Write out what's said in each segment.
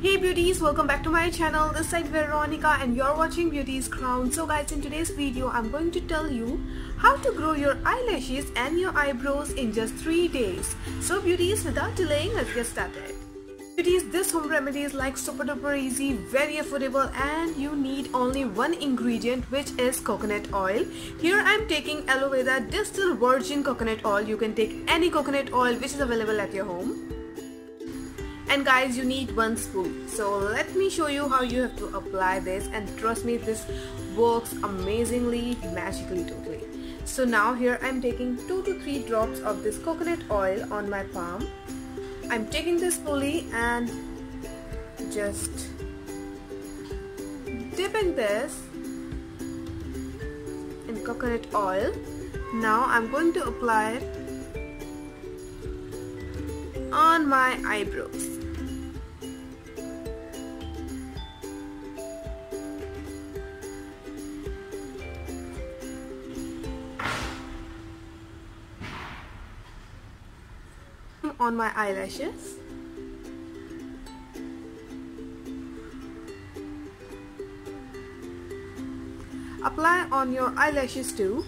Hey beauties, welcome back to my channel. This side Veronica and you're watching Beauty's Crown. So guys, in today's video I'm going to tell you how to grow your eyelashes and your eyebrows in just 3 days. So beauties, without delaying, let's get started. Beauties, this home remedy is like super duper easy, very affordable, and you need only one ingredient, which is coconut oil. Here I'm taking aloe vera distilled virgin coconut oil. You can take any coconut oil which is available at your home. And guys, you need 1 spoon. So let me show you how you have to apply this, and trust me, this works amazingly, magically, totally. So now here I'm taking 2 to 3 drops of this coconut oil on my palm. I'm taking this spoolie and just dipping this in coconut oil. Now I'm going to apply it on my eyebrows. On my eyelashes. Apply on your eyelashes too.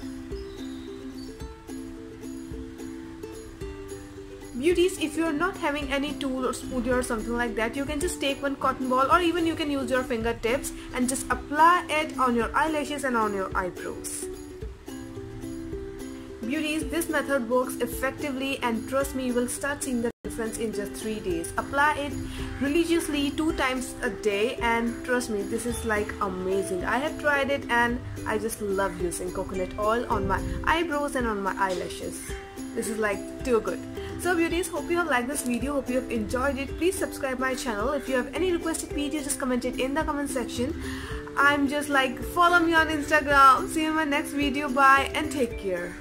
Beauties, if you're not having any tool or spoolie or something like that, you can just take one cotton ball, or even you can use your fingertips and just apply it on your eyelashes and on your eyebrows. Beauties, this method works effectively, and trust me, you will start seeing the difference in just 3 days. Apply it religiously 2 times a day, and trust me, this is like amazing. I have tried it and I just love using coconut oil on my eyebrows and on my eyelashes. This is like too good. So beauties, hope you have liked this video, hope you have enjoyed it. Please subscribe my channel. If you have any requested video, just comment it in the comment section. I'm just like, follow me on Instagram. See you in my next video. Bye and take care.